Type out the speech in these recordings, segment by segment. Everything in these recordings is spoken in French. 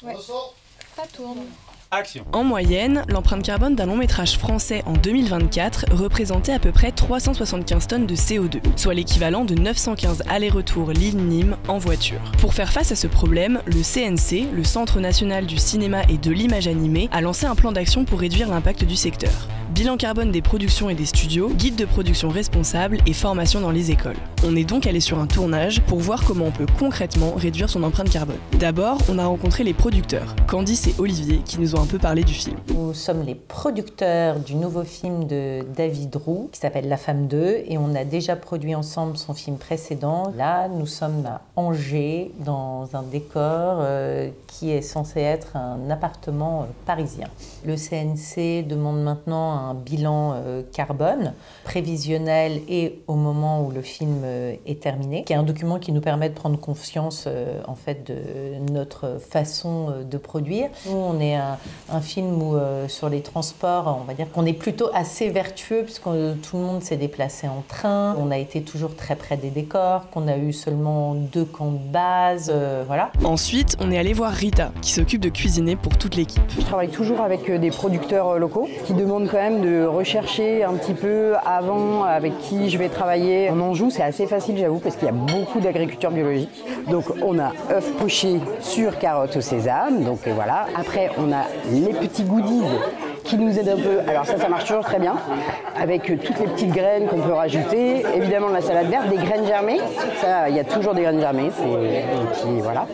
Ouais. Ça tourne. Action. En moyenne, l'empreinte carbone d'un long métrage français en 2024 représentait à peu près 375 tonnes de CO2, soit l'équivalent de 915 allers-retours Lille-Nîmes en voiture. Pour faire face à ce problème, le CNC, le Centre national du cinéma et de l'image animée, a lancé un plan d'action pour réduire l'impact du secteur. Bilan carbone des productions et des studios, guide de production responsable et formation dans les écoles. On est donc allé sur un tournage pour voir comment on peut concrètement réduire son empreinte carbone. D'abord, on a rencontré les producteurs, Candice et Olivier, qui nous ont un peu parlé du film. Nous sommes les producteurs du nouveau film de David Roux, qui s'appelle La Femme 2, et on a déjà produit ensemble son film précédent. Là, nous sommes à Angers, dans un décor qui est censé être un appartement parisien. Le CNC demande maintenant un bilan carbone prévisionnel et au moment où le film est terminé, qui est un document qui nous permet de prendre conscience en fait de notre façon de produire. Nous, on est un film où sur les transports, on va dire qu'on est plutôt assez vertueux puisque tout le monde s'est déplacé en train, on a été toujours très près des décors, qu'on a eu seulement 2 camps de base, voilà. Ensuite, on est allé voir Rita, qui s'occupe de cuisiner pour toute l'équipe. Je travaille toujours avec des producteurs locaux qui demandent quand même de rechercher un petit peu avant avec qui je vais travailler. En Anjou, c'est assez facile, j'avoue, parce qu'il y a beaucoup d'agriculture biologique. Donc on a œufs pochés sur carottes au sésame, donc voilà. Après, on a les petits goodies qui nous aident un peu. Alors ça marche toujours très bien, avec toutes les petites graines qu'on peut rajouter. Évidemment, la salade verte, des graines germées. Ça, il y a toujours des graines germées, et puis voilà.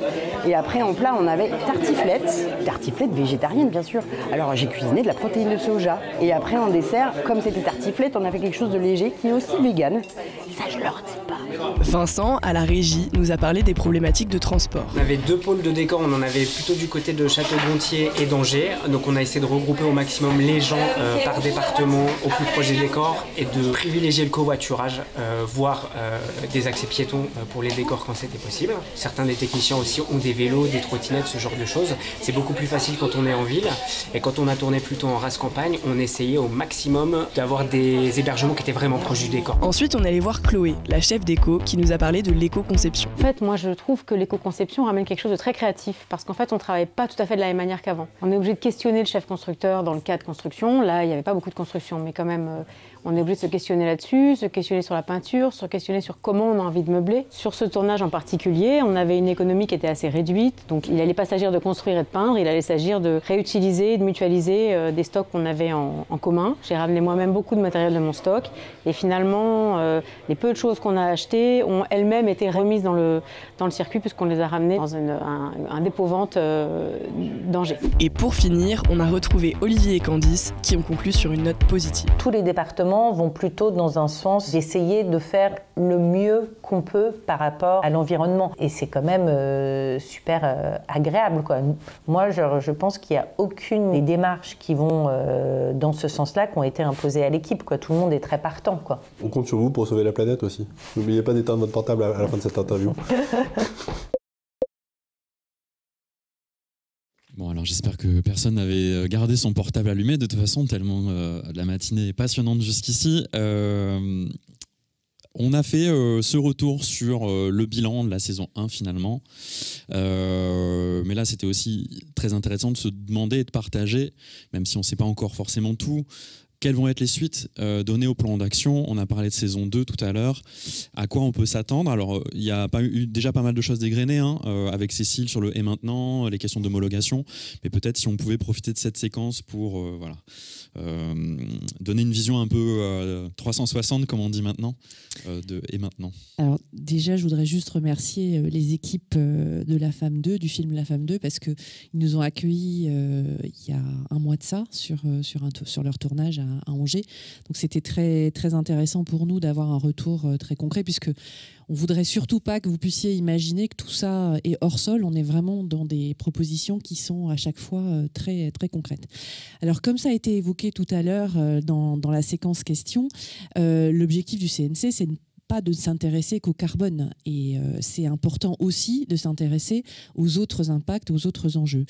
Et après, en plat, on avait tartiflette végétarienne, bien sûr. Alors j'ai cuisiné de la protéine de soja. Et après, en dessert, comme c'était tartiflette, on a fait quelque chose de léger, qui est aussi vegan. Ça, je leur dis pas. Vincent, à la régie, nous a parlé des problématiques de transport. On avait 2 pôles de décor, on en avait plutôt du côté de Château-Gontier et d'Angers. Donc on a essayé de regrouper au maximum les gens par département au plus proche des décors et de privilégier le covoiturage, voire des accès piétons pour les décors quand c'était possible. Certains des techniciens aussi ont des vélos, des trottinettes, ce genre de choses. C'est beaucoup plus facile quand on est en ville. Et quand on a tourné plutôt en race campagne, on essayait au maximum d'avoir des hébergements qui étaient vraiment proches du décor. Ensuite, on est allé voir Chloé, la chef d'éco, qui nous a parlé de l'éco-conception. En fait, moi, je trouve que l'éco-conception ramène quelque chose de très créatif parce qu'en fait, on ne travaille pas tout à fait de la même manière qu'avant. On est obligé de questionner le chef constructeur dans le cas de construction. Là, il n'y avait pas beaucoup de construction, mais quand même, on est obligé de se questionner là-dessus, se questionner sur la peinture, se questionner sur comment on a envie de meubler. Sur ce tournage en particulier, on avait une économie qui était assez réduite, donc il n'allait pas s'agir de construire et de peindre, il allait s'agir de réutiliser, de mutualiser des stocks qu'on avait en commun. J'ai ramené moi-même beaucoup de matériel de mon stock et finalement, les peu de choses qu'on a achetées ont elles-mêmes été remises dans le circuit puisqu'on les a ramenées dans un dépôt-vente d'Angers. Et pour finir, on a retrouvé Olivier et Candice qui ont conclu sur une note positive. Tous les départements vont plutôt dans un sens d'essayer de faire le mieux qu'on peut par rapport à l'environnement. Et c'est quand même super agréable, quoi. Moi, je pense qu'il n'y a aucune des démarches qui vont dans ce sens-là qui ont été imposées à l'équipe, quoi. Tout le monde est très partant, quoi. On compte sur vous pour sauver la planète aussi. N'oubliez pas d'éteindre votre portable à la fin de cette interview. Bon, alors j'espère que personne n'avait gardé son portable allumé de toute façon, tellement la matinée est passionnante jusqu'ici. On a fait ce retour sur le bilan de la saison 1 finalement. Mais là, c'était aussi très intéressant de se demander et de partager, même si on ne sait pas encore forcément tout, quelles vont être les suites données au plan d'action. On a parlé de saison 2 tout à l'heure. À quoi on peut s'attendre? Alors, il y a eu déjà pas mal de choses dégrenées avec Cécile sur le « et maintenant », les questions d'homologation. Mais peut-être si on pouvait profiter de cette séquence pour donner une vision un peu 360, comme on dit maintenant, de « et maintenant ». Alors déjà, je voudrais juste remercier les équipes de La Femme 2, du film La Femme 2, parce qu'ils nous ont accueillis il y a un mois de ça sur leur tournage à Angers. Donc c'était très, très intéressant pour nous d'avoir un retour très concret, puisque on voudrait surtout pas que vous puissiez imaginer que tout ça est hors sol. On est vraiment dans des propositions qui sont à chaque fois très, très concrètes. Alors comme ça a été évoqué tout à l'heure dans la séquence question, l'objectif du CNC, c'est pas de s'intéresser qu'au carbone. Et c'est important aussi de s'intéresser aux autres impacts, aux autres enjeux.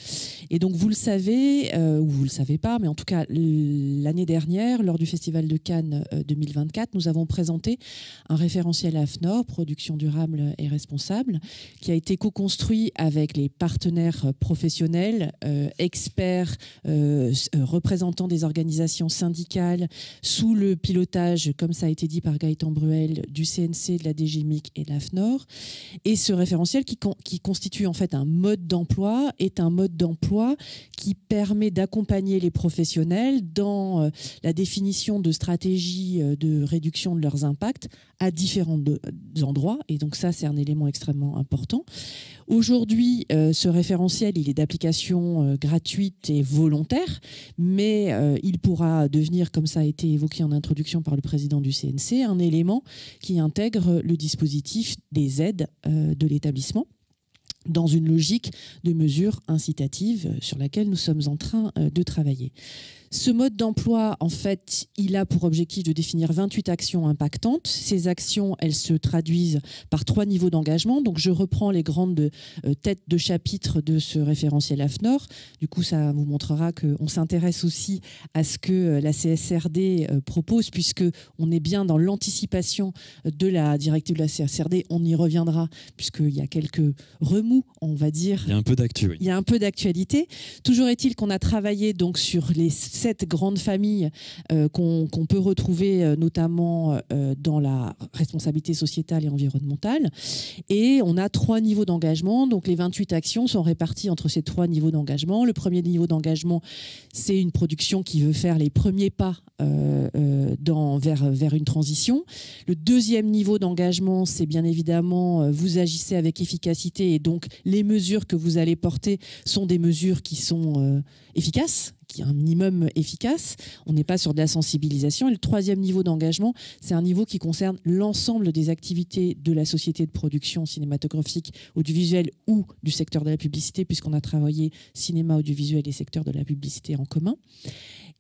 Et donc, vous le savez, ou vous le savez pas, mais en tout cas, l'année dernière, lors du Festival de Cannes 2024, nous avons présenté un référentiel AFNOR, production durable et responsable, qui a été co-construit avec les partenaires professionnels, experts, représentants des organisations syndicales, sous le pilotage, comme ça a été dit par Gaëtan Bruel, du CNC, de la DGMIC et de l'AFNOR. Et ce référentiel qui constitue en fait un mode d'emploi est un mode d'emploi qui permet d'accompagner les professionnels dans la définition de stratégies de réduction de leurs impacts à différents endroits. Et donc ça, c'est un élément extrêmement important. Aujourd'hui, ce référentiel, il est d'application gratuite et volontaire, mais il pourra devenir, comme ça a été évoqué en introduction par le président du CNC, un élément qui intègre le dispositif des aides de l'établissement dans une logique de mesures incitatives sur laquelle nous sommes en train de travailler. Ce mode d'emploi, en fait, il a pour objectif de définir 28 actions impactantes. Ces actions, elles se traduisent par 3 niveaux d'engagement. Donc, je reprends les grandes têtes de chapitre de ce référentiel AFNOR. Du coup, ça vous montrera qu'on s'intéresse aussi à ce que la CSRD propose, puisqu'on est bien dans l'anticipation de la directive de la CSRD. On y reviendra, puisqu'il y a quelques remous, on va dire. Il y a un peu d'actu, oui. Il y a un peu d'actualité. Toujours est-il qu'on a travaillé donc sur les 7 grandes familles qu'on peut retrouver notamment dans la responsabilité sociétale et environnementale. Et on a 3 niveaux d'engagement. Donc les 28 actions sont réparties entre ces 3 niveaux d'engagement. Le premier niveau d'engagement, c'est une production qui veut faire les premiers pas vers une transition. Le deuxième niveau d'engagement, c'est bien évidemment vous agissez avec efficacité et donc les mesures que vous allez porter sont des mesures qui sont efficaces, qui est un minimum efficace. On n'est pas sur de la sensibilisation. Et le troisième niveau d'engagement, c'est un niveau qui concerne l'ensemble des activités de la société de production cinématographique, audiovisuelle ou du secteur de la publicité, puisqu'on a travaillé cinéma, audiovisuel et secteur de la publicité en commun.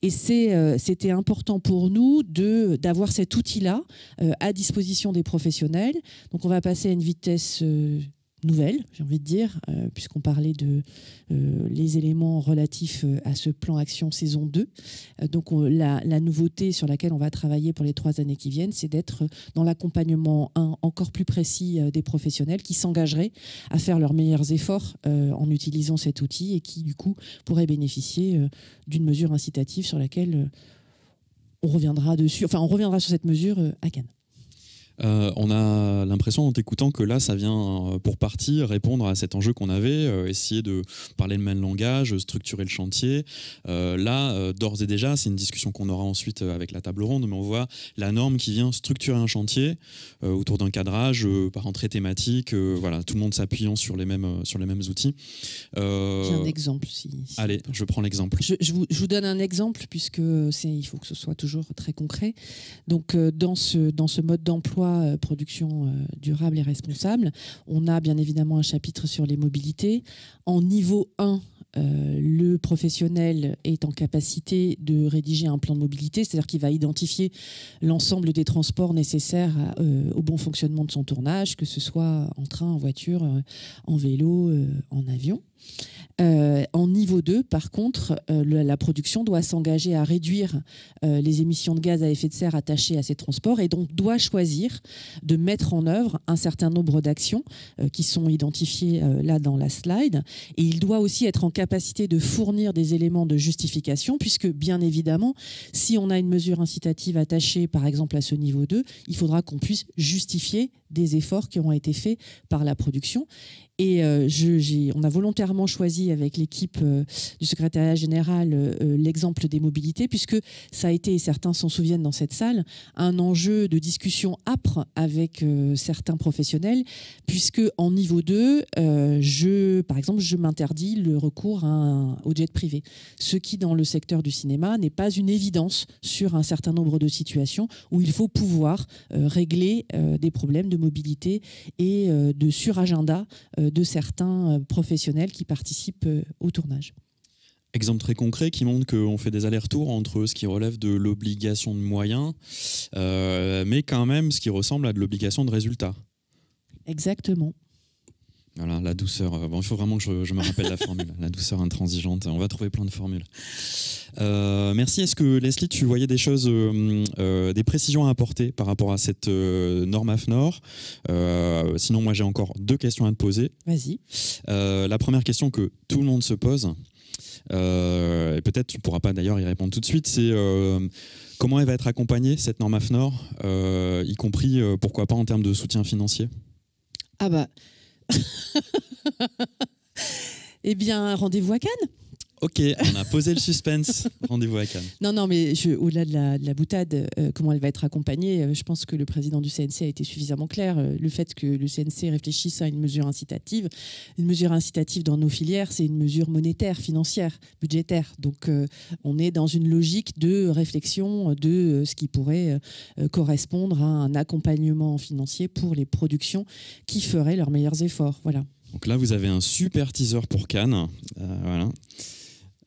Et c'était important pour nous d'avoir cet outil-là à disposition des professionnels. Donc on va passer à une vitesse nouvelle, j'ai envie de dire, puisqu'on parlait de les éléments relatifs à ce plan Action saison 2. Donc la nouveauté sur laquelle on va travailler pour les 3 années qui viennent, c'est d'être dans l'accompagnement encore plus précis des professionnels qui s'engageraient à faire leurs meilleurs efforts en utilisant cet outil et qui, du coup, pourraient bénéficier d'une mesure incitative sur laquelle on reviendra dessus. Enfin, on reviendra sur cette mesure à Cannes. On a l'impression en t'écoutant que là ça vient pour partie répondre à cet enjeu qu'on avait, essayer de parler le même langage, structurer le chantier. Là d'ores et déjà, c'est une discussion qu'on aura ensuite avec la table ronde, mais on voit la norme qui vient structurer un chantier autour d'un cadrage par entrée thématique, voilà, tout le monde s'appuyant sur les mêmes outils. J'ai un exemple. Allez, je prends l'exemple. Je vous donne un exemple puisque il faut que ce soit toujours très concret. Donc dans ce mode d'emploi production durable et responsable, on a bien évidemment un chapitre sur les mobilités. En niveau 1, le professionnel est en capacité de rédiger un plan de mobilité, c'est-à-dire qu'il va identifier l'ensemble des transports nécessaires au bon fonctionnement de son tournage, que ce soit en train, en voiture, en vélo, en avion. En niveau 2, par contre, la production doit s'engager à réduire les émissions de gaz à effet de serre attachées à ces transports et donc doit choisir de mettre en œuvre un certain nombre d'actions qui sont identifiées là dans la slide. Et il doit aussi être en capacité de fournir des éléments de justification puisque, bien évidemment, si on a une mesure incitative attachée, par exemple, à ce niveau 2, il faudra qu'on puisse justifier des efforts qui auront été faits par la production. Et on a volontairement choisi avec l'équipe du secrétariat général l'exemple des mobilités, puisque ça a été, et certains s'en souviennent dans cette salle, un enjeu de discussion âpre avec certains professionnels, puisque en niveau 2, par exemple, je m'interdis le recours au jet privé. Ce qui, dans le secteur du cinéma, n'est pas une évidence sur un certain nombre de situations où il faut pouvoir régler des problèmes de mobilité et de suragenda de certains professionnels qui participent au tournage. Exemple très concret qui montre qu'on fait des allers-retours entre ce qui relève de l'obligation de moyens, mais quand même ce qui ressemble à de l'obligation de résultat. Exactement. Voilà, la douceur. Bon, il faut vraiment que je me rappelle la formule. La douceur intransigeante. On va trouver plein de formules. Merci. Est-ce que, Leslie, tu voyais des choses, des précisions à apporter par rapport à cette norme AFNOR? Sinon, moi, j'ai encore 2 questions à te poser. Vas-y. La première question que tout le monde se pose, et peut-être tu ne pourras pas d'ailleurs y répondre tout de suite, c'est comment elle va être accompagnée, cette norme AFNOR, y compris, pourquoi pas, en termes de soutien financier? Ah bah... Eh bien, rendez-vous à Cannes. Ok, on a posé le suspense. Rendez-vous à Cannes. Non, mais au-delà de la boutade, comment elle va être accompagnée, je pense que le président du CNC a été suffisamment clair. Le fait que le CNC réfléchisse à une mesure incitative dans nos filières, c'est une mesure monétaire, financière, budgétaire. Donc, on est dans une logique de réflexion de ce qui pourrait correspondre à un accompagnement financier pour les productions qui feraient leurs meilleurs efforts. Voilà. Donc là, vous avez un super teaser pour Cannes. Voilà.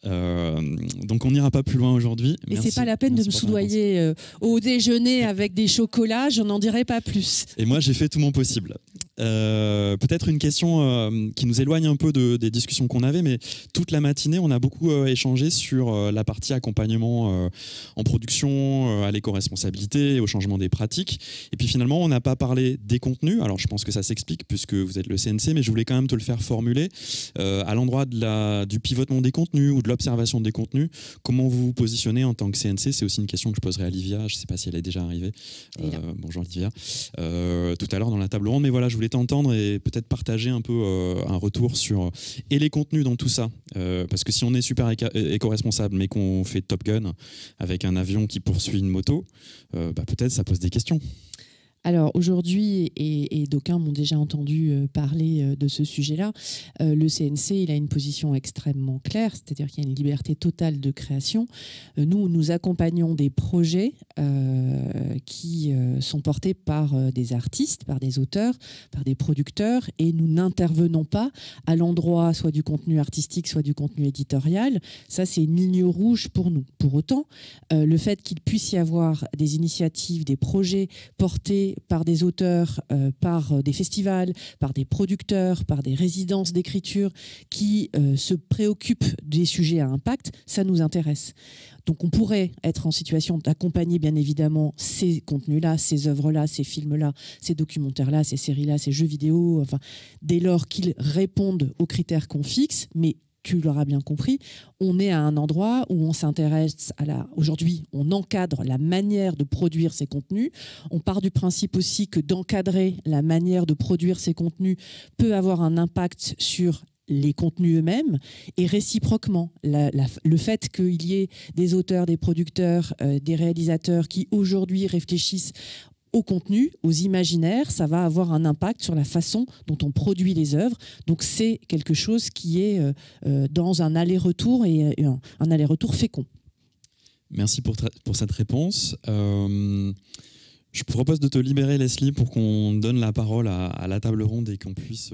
Donc on n'ira pas plus loin aujourd'hui. Et c'est pas la peine de me soudoyer au déjeuner avec des chocolats, je n'en dirai pas plus. Et moi j'ai fait tout mon possible. Peut-être une question qui nous éloigne un peu des discussions qu'on avait, mais toute la matinée on a beaucoup échangé sur la partie accompagnement en production, à l'éco-responsabilité, au changement des pratiques. Et puis finalement on n'a pas parlé des contenus. Alors je pense que ça s'explique puisque vous êtes le CNC, mais je voulais quand même te le faire formuler à l'endroit du pivotement des contenus ou de l'observation des contenus. Comment vous vous positionnez en tant que CNC? C'est aussi une question que je poserai à Livia. Je ne sais pas si elle est déjà arrivée. Bonjour Livia. Tout à l'heure dans la table ronde. Mais voilà, je voulais t'entendre et peut-être partager un peu un retour sur et les contenus dans tout ça. Parce que si on est super éco-responsable mais qu'on fait Top Gun avec un avion qui poursuit une moto, peut-être ça pose des questions. Alors aujourd'hui, et d'aucuns m'ont déjà entendu parler de ce sujet-là, le CNC il a une position extrêmement claire, c'est-à-dire qu'il y a une liberté totale de création. Nous accompagnons des projets qui sont portés par des artistes, par des auteurs, par des producteurs, et nous n'intervenons pas à l'endroit soit du contenu artistique, soit du contenu éditorial. Ça, c'est une ligne rouge pour nous. Pour autant, le fait qu'il puisse y avoir des initiatives, des projets portés par des auteurs, par des festivals, par des producteurs, par des résidences d'écriture qui se préoccupent des sujets à impact, ça nous intéresse. Donc on pourrait être en situation d'accompagner bien évidemment ces contenus-là, ces œuvres-là, ces films-là, ces documentaires-là, ces séries-là, ces jeux vidéo, enfin, dès lors qu'ils répondent aux critères qu'on fixe, mais tu l'auras bien compris, on est à un endroit où on s'intéresse aujourd'hui, on encadre la manière de produire ces contenus. On part du principe aussi que d'encadrer la manière de produire ces contenus peut avoir un impact sur les contenus eux-mêmes, et réciproquement, le fait qu'il y ait des auteurs, des producteurs, des réalisateurs qui aujourd'hui réfléchissent au contenu, aux imaginaires, ça va avoir un impact sur la façon dont on produit les œuvres. Donc c'est quelque chose qui est dans un aller-retour et un aller-retour fécond. Merci pour cette réponse. Je propose de te libérer, Leslie, pour qu'on donne la parole à la table ronde et qu'on puisse